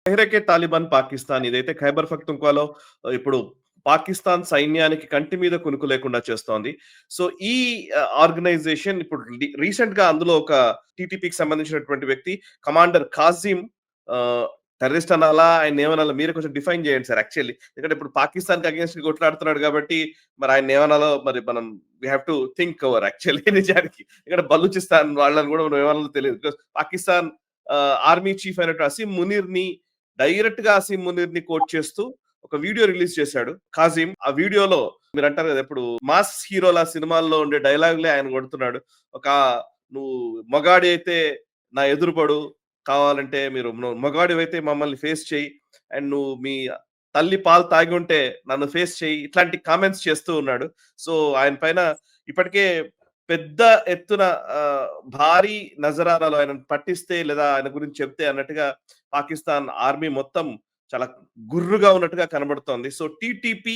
Tehreek Taliban Pakistan ఇదైతే ఖైబర్ పఖ్తుంఖ్వాలో ఇప్పుడు పాకిస్తాన్ సైన్యానికి కంటి మీద కునుకు లేకుండా చేస్తోంది. సో, ఈ ఆర్గనైజేషన్ ఇప్పుడు రీసెంట్‌గా అందులో ఒక టీటీపీకి సంబంధించినటువంటి వ్యక్తి కమాండర్ కాసిం టెర్రరిస్ట్ అనాలా? ఆయన్నేమనాలా? మీరే కొంచెం డిఫైన్ చేయండి సార్ యాక్చువల్లీ. ఎందుకంటే ఇప్పుడు పాకిస్తాన్‌కి అగైన్స్ట్‌గా కొట్లాడుతున్నాడు కాబట్టి మరి ఆయన్నేమనాలో మరి మనం we have to think over actually నిజానికి. ఇక్కడ బలూచిస్తాన్ వాళ్ళని కూడా మనం ఏమనాలో తెలియదు. బికాజ్ పాకిస్తాన్ ఆర్మీ చీఫ్ అయినటువంటి అసీం మునీర్‌ని డైరెక్ట్‌గా అసీం మునీర్‌ని కోట్ చేస్తూ ఒక వీడియో రిలీజ్ చేశాడు కాసిం. ఆ వీడియోలో మీరంటారు కదా! ఇప్పుడు మాస్ హీరోల సినిమాల్లో ఉండే డైలాగులే ఆయన కొడుతున్నాడు. ఒక "నువ్వు మగాడి అయితే నా ఎదురు పడు. కావాలంటే మీరు మగాడివైతే మమ్మల్ని ఫేస్ చెయ్యి. అండ్ నువ్వు మీ తల్లి పాలు తాగి ఉంటే నన్ను ఫేస్ చెయ్యి." ఇట్లాంటి కామెంట్స్ చేస్తూ ఉన్నాడు. సో, ఆయన పైన ఇప్పటికే పెద్ద ఎత్తున భారీ నజరానాలు ఆయనను పట్టిస్తే లేదా ఆయన గురించి చెప్తే అన్నట్టుగా పాకిస్తాన్ ఆర్మీ మొత్తం చాలా గుర్రుగా ఉన్నట్టుగా కనబడుతోంది. సో, టీటీపీ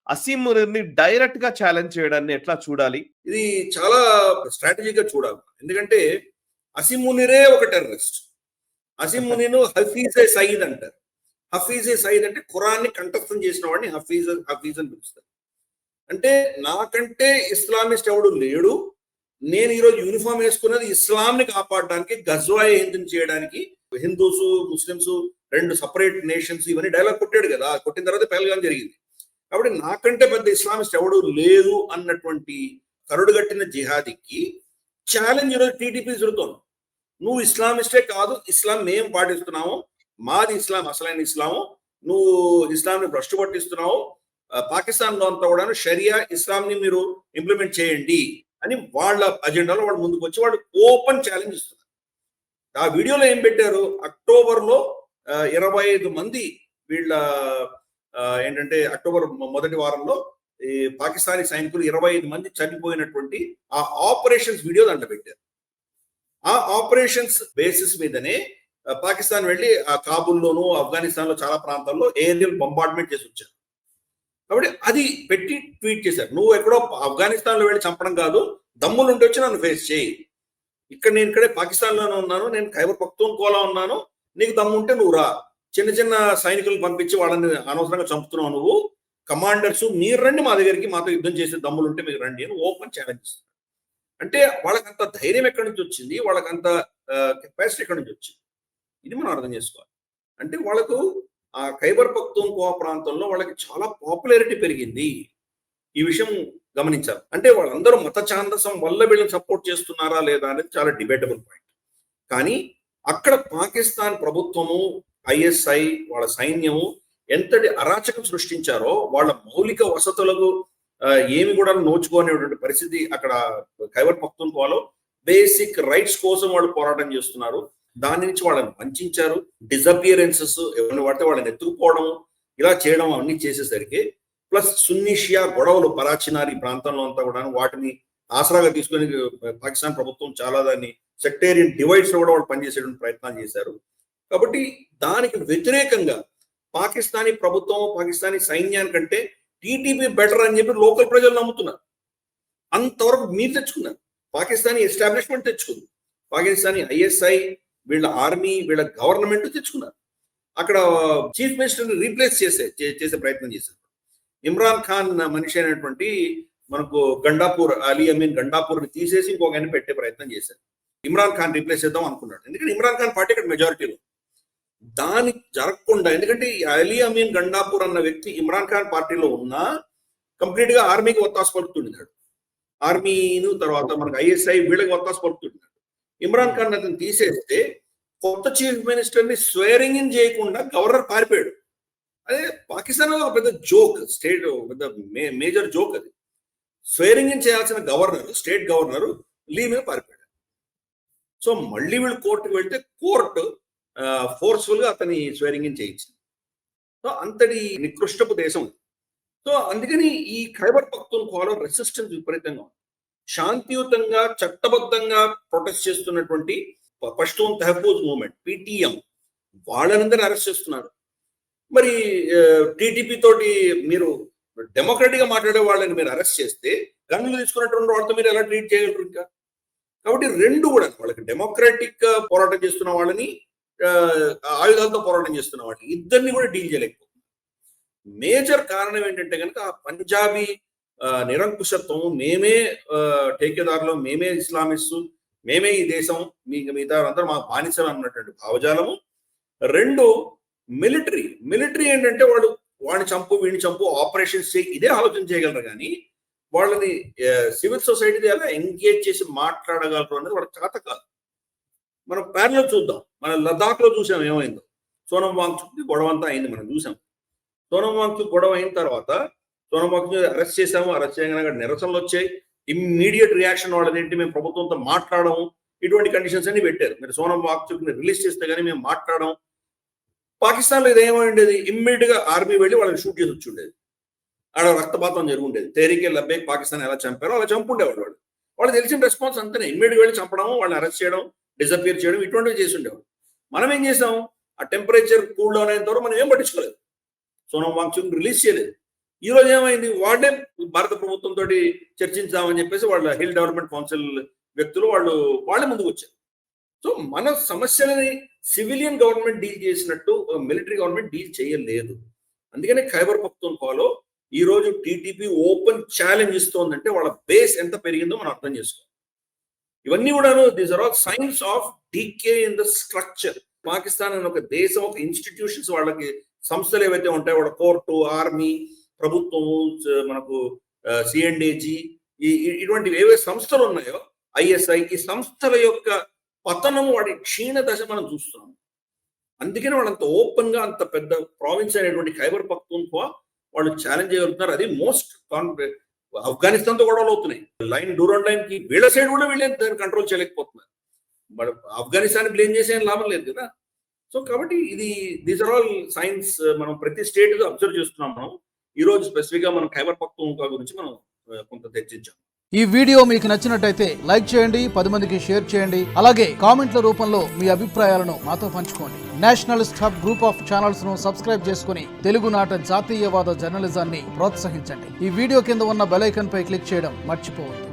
అసీం మునీర్‌ని డైరెక్ట్‌గా ఛాలెంజ్ చేయడాన్ని ఎట్లా చూడాలి? ఇది చాలా స్ట్రాటజీగా చూడాలి. ఎందుకంటే అసీం మునీరే ఒక టెర్రరిస్ట్. అసీం మునీర్‌ను హఫీజే సయీద్ అంటారు. హఫీజే సయీద్ అంటే ఖురాన్ని కంఠస్థం చేసిన వాడిని హఫీజ్ అని పిలుస్తారు. అంటే నాకంటే ఇస్లామిస్ట్ ఎవడు లేడు, నేను ఈరోజు యూనిఫామ్ వేసుకున్నది ఇస్లాంని కాపాడడానికి, గజ్వాయ్ హిందుని చేయడానికి, హిందూస్ ముస్లిమ్స్ రెండు సపరేట్ నేషన్స్ ఇవన్నీ డైలాగ్ కొట్టాడు కదా. కొట్టిన తర్వాత పెహల్గాం జరిగింది. కాబట్టి నాకంటే పెద్ద ఇస్లామిస్ట్ ఎవడు లేదు అన్నటువంటి కరుడుగట్టిన జిహాదీకి ఛాలెంజ్ ఈరోజు టీటీపీ జరుగుతోంది. నువ్వు ఇస్లామిస్టే కాదు, ఇస్లాం మేము పాటిస్తున్నాము, మాది ఇస్లాం అసలైన ఇస్లాము, నువ్వు ఇస్లాంని భ్రష్టు పట్టిస్తున్నావు, పాకిస్తాన్లో అంతా కూడా షరియా ఇస్లాంని మీరు ఇంప్లిమెంట్ చేయండి అని వాళ్ళ అజెండాలో వాళ్ళు ముందుకు వచ్చి వాళ్ళు ఓపెన్ ఛాలెంజ్ ఇస్తున్నారు. ఆ వీడియోలో ఏం పెట్టారు, అక్టోబర్లో 25 మంది వీళ్ళ ఏంటంటే అక్టోబర్ మొదటి వారంలో ఈ పాకిస్తానీ సైనికులు 25 మంది చనిపోయినటువంటి ఆ ఆపరేషన్స్ వీడియో దాంట్లో పెట్టారు. ఆ ఆపరేషన్స్ బేసిస్ మీదనే పాకిస్తాన్ వెళ్ళి ఆ కాబుల్లోను ఆఫ్ఘనిస్తాన్ లో చాలా ప్రాంతాల్లో ఏరియల్ బొంబార్డ్మెంట్ చేసి వచ్చారు. కాబట్టి అది పెట్టి ట్వీట్ చేశారు, నువ్వు ఎక్కడో ఆఫ్ఘనిస్తాన్ లో వెళ్ళి చంపడం కాదు, దమ్ములుండి వచ్చి నన్ను ఫేస్ చేయి, ఇక్కడ నేను ఇక్కడే పాకిస్తాన్ లోనే ఉన్నాను, నేను ఖైబర్ పఖ్తూన్ఖ్వాలో ఉన్నాను, నీకు దమ్ము ఉంటే నువ్వు రా, చిన్న చిన్న సైనికులను పంపించి వాళ్ళని అనవసరంగా చంపుతున్నావు, నువ్వు కమాండర్స్ మీరు రండి మా దగ్గరికి, మాతో యుద్ధం చేసే దమ్ములుంటే మీరు రండి అని ఓపెన్ ఛాలెంజ్ ఇస్తున్నారు. అంటే వాళ్ళకంత ధైర్యం ఎక్కడి నుంచి వచ్చింది, వాళ్ళకంత కెపాసిటీ ఎక్కడి నుంచి వచ్చింది, ఇది మనం అర్థం చేసుకోవాలి. అంటే వాళ్ళకు ఆ ఖైబర్ పఖ్తూన్ఖ్వా ప్రాంతంలో వాళ్ళకి చాలా పాపులారిటీ పెరిగింది. ఈ విషయం గమనించాలి. అంటే వాళ్ళందరూ మత ఛాందసం వల్ల వీళ్ళని సపోర్ట్ చేస్తున్నారా లేదా అనేది చాలా డిబేటబుల్ పాయింట్. కానీ అక్కడ పాకిస్తాన్ ప్రభుత్వము, ఐఎస్ఐ వాళ్ళ సైన్యము ఎంతటి అరాచకం సృష్టించారో, వాళ్ళ మౌలిక వసతులకు ఏమి కూడా నోచుకోనేటువంటి పరిస్థితి అక్కడ ఖైబర్ పఖ్తూన్ఖ్వాలో బేసిక్ రైట్స్ కోసం వాళ్ళు పోరాటం చేస్తున్నారు. దాని నుంచి వాళ్ళని వంచారు. డిజపియరెన్సెస్ ఎవరిని పడితే వాళ్ళని ఎత్తుకుపోవడం, ఇలా చేయడం అన్ని చేసేసరికి ప్లస్ సున్నీ షియా గొడవలు పరాచినారి ప్రాంతంలో అంతా కూడా వాటిని ఆసరాగా తీసుకొని పాకిస్తాన్ ప్రభుత్వం చాలా దాన్ని సెక్టేరియన్ డివైడ్స్ లో కూడా వాళ్ళు పనిచేసేటువంటి ప్రయత్నాలు చేశారు. కాబట్టి దానికి వ్యతిరేకంగా పాకిస్తానీ ప్రభుత్వం, పాకిస్తానీ సైన్యానికంటే టీటీపీ బెటర్ అని చెప్పి లోకల్ ప్రజలు నమ్ముతున్నారు. అంతవరకు మీరు తెచ్చుకున్నారు, పాకిస్తానీ ఎస్టాబ్లిష్మెంట్ తెచ్చుకుంది, పాకిస్తానీ ఐఎస్ఐ వీళ్ళ ఆర్మీ వీళ్ళ గవర్నమెంట్ తెచ్చుకున్నారు. అక్కడ చీఫ్ మినిస్టర్ని రీప్లేస్ చేసే ప్రయత్నం చేశారు. ఇమ్రాన్ ఖాన్ మనిషి అయినటువంటి మనకు గండాపూర్, అలీ అమీన్ గండాపూర్ని తీసేసి ఇంకొక ఆయన పెట్టే ప్రయత్నం చేశారు. ఇమ్రాన్ ఖాన్ రీప్లేస్ చేద్దాం అనుకున్నాడు, ఎందుకంటే ఇమ్రాన్ ఖాన్ పార్టీ ఇక్కడ మెజారిటీలో. దాని జరగకుండా, ఎందుకంటే అలీ అమీన్ గండాపూర్ అన్న వ్యక్తి ఇమ్రాన్ ఖాన్ పార్టీలో ఉన్నా కంప్లీట్ గా ఆర్మీకి ఒత్తాసు పలుకుతుండినాడు, ఆర్మీను తర్వాత మనకు ఐఎస్ఐ వీళ్ళకి ఒత్తాసు పలుకుతుండినాడు. ఇమ్రాన్ ఖాన్ అతను తీసేస్తే కొత్త చీఫ్ మినిస్టర్ని స్వేరింగ్ ఇన్ చేయకుండా గవర్నర్ పారిపోయాడు. అదే పాకిస్తాన్ ఒక పెద్ద జోక్, స్టేట్ పెద్ద మేజర్ జోక్ అది. స్వేరింగ్ ఇన్ చేయాల్సిన గవర్నర్, స్టేట్ గవర్నర్ లీవ్ మీద పారిపోయాడు. సో మళ్ళీ వీళ్ళు కోర్టుకు వెళ్తే కోర్టు ఫోర్స్ఫుల్ గా అతని స్వేరింగ్ ఇన్ చేయించింది. సో అంతటి నికృష్టపు దేశం. సో అందుకని ఈ ఖైబర్ పఖ్తూన్ఖ్వాలో రెసిస్టెన్స్ విపరీతంగా ఉంది. శాంతియుతంగా చట్టబద్ధంగా ప్రొటెస్ట్ చేస్తున్నటువంటి పష్తూన్ తెహఫూజ్ మూవ్మెంట్ పిటిఎం వాళ్ళనందరినీ అరెస్ట్ చేస్తున్నారు. మరి టీటీపీ తోటి మీరు డెమోక్రటిక్ గా మాట్లాడే వాళ్ళని మీరు అరెస్ట్ చేస్తే గన్నులు తీసుకున్నటువంటి వాళ్ళతో మీరు ఎలా ట్రీట్ చేయగలరు ఇంకా? కాబట్టి రెండు కూడా వాళ్ళకి డెమోక్రాటిక్ పోరాటం చేస్తున్న వాళ్ళని ఆయుధాలతో పోరాటం చేస్తున్న వాటిని ఇద్దరిని కూడా డీల్ చేయలేకపోతుంది. మేజర్ కారణం ఏంటంటే కనుక పంజాబీ నిరంకుశత్వం, మేమే ఠేకేదారులు, మేమే ఇస్లామిస్ట్, మేమే ఈ దేశం, మిగతా అందరూ మా బానిసలు అన్నటువంటి భావజాలము. రెండు, మిలిటరీ ఏంటంటే వాడిని చంపు వీడిని చంపు ఆపరేషన్స్ చేయి ఇదే ఆలోచన చేయగలరు, కానీ వాళ్ళని సివిల్ సొసైటీ ఎలా ఎంగేజ్ చేసి మాట్లాడగలరు అనేది వాళ్ళకి చేత కాదు. మనం ప్యారలల్ చూద్దాం, మన లద్దాఖ్ లో చూసాం ఏమైందో. సోనం వాంగ్చుక్ గొడవ అంతా అయింది, మనం చూసాం. సోనం వాంగ్చుక్ గొడవ అయిన తర్వాత సోనం వాంగ్చుక్ అరెస్ట్ చేసాము, అరెస్ట్ చేయగానే నిరసనలు వచ్చాయి, ఇమ్మీడియట్ రియాక్షన్ వాళ్ళదేంటి, మేము ప్రభుత్వంతో మాట్లాడము, ఇటువంటి కండిషన్స్ అన్ని పెట్టారు. మీరు సోనం వాంగ్చుక్ ని రిలీజ్ చేస్తే కానీ మేము మాట్లాడడం. పాకిస్తాన్ లో ఇదేమో ఉండేది, ఇమ్మీడియట్ గా ఆర్మీ వెళ్ళి వాళ్ళని షూట్ చేసి వచ్చి ఉండేది, ఆడ రక్తపాతం జరుగుండేది. తెహ్రీకే లబ్బేక్ పాకిస్తాన్ ఎలా చంపారో అలా చంపుండేవాడు వాడు. వాళ్ళు తెలిసిన రెస్పాన్స్ అంతనే, ఇమ్మీడియట్ వెళ్ళి చంపడం, వాళ్ళని అరెస్ట్ చేయడం, డిసపియర్ చేయడం, ఇటువంటివి చేసి ఉండేవాడు. మనం ఏం చేసాం, ఆ టెంపరేచర్ కూల్ డౌన్ అయిన తర్వాత మనం ఏం పట్టించుకోలేదు, సోనం వాంగ్చుక్ రిలీజ్ చేయలేదు. ఈ రోజు ఏమైంది, వాళ్ళే భారత ప్రభుత్వంతో చర్చించామని చెప్పేసి వాళ్ళ హిల్ డెవలప్మెంట్ కౌన్సిల్ వ్యక్తులు వాళ్ళే ముందుకు వచ్చారు. సో మన సమస్యలని సివిలియన్ గవర్నమెంట్ డీల్ చేసినట్టు మిలిటరీ గవర్నమెంట్ డీల్ చేయలేదు. అందుకనే ఖైబర్ పఖ్తూన్ఖ్వాలో ఈ రోజు టీటీపీ ఓపెన్ ఛాలెంజ్ ఇస్తోందంటే వాళ్ళ బేస్ ఎంత పెరిగిందో మనం అర్థం చేసుకోవాలి. ఇవన్నీ కూడాను these are all signs of decay in the structure. Pakistan అనే ఒక దేశం, ఒక ఇన్స్టిట్యూషన్స్, వాళ్ళకి సంస్థలు ఏవైతే ఉంటాయో, వాళ్ళ కోర్టు, ఆర్మీ, ప్రభుత్వము, మనకు సిఎన్డేజీ, ఇటువంటి ఏవే సంస్థలు ఉన్నాయో, ఐఎస్ఐ, ఈ సంస్థల యొక్క పతనం, వాడి క్షీణ దశ మనం చూస్తున్నాం. అందుకనే వాళ్ళంత ఓపెన్ గా అంత పెద్ద ప్రావిన్స్ అయినటువంటి ఖైబర్ పఖ్తూన్ఖ్వా వాళ్ళు ఛాలెంజ్ చేయగలుగుతున్నారు. అది మోస్ట్ ఆఫ్ఘనిస్తాన్ తో గొడవలు అవుతున్నాయి. డూరాన్ లైన్ కి వీళ్ళ సైడ్ కూడా వీళ్ళే దాన్ని కంట్రోల్ చేయలేకపోతున్నారు. బట్ ఆఫ్ఘనిస్తాన్ బ్లేమ్ చేసే లాభం లేదు కదా. సో కాబట్టి దీస్ ఆర్ ఆల్ సైన్స్. మనం ప్రతి స్టేట్ అబ్జర్వ్ చేస్తున్నాం. మనం ఈ రోజు స్పెసిఫిక్ గా మనం ఖైబర్ పఖ్తూన్ఖ్వా గురించి మనం కొంత చర్చించాం. ఈ వీడియో మీకు నచ్చినట్టయితే లైక్ చేయండి, 10 మందికి షేర్ చేయండి. అలాగే కామెంట్ల రూపంలో మీ అభిప్రాయాలను మాతో పంచుకోండి. Nationalist hub group of channels ను సబ్స్క్రైబ్ చేసుకుని తెలుగునాట జాతీయవాద జర్నలిజాన్ని ప్రోత్సహించండి. ఈ వీడియో కింద ఉన్న బెల్ ఐకాన్ పై క్లిక్ చేయడం మర్చిపోవద్దు.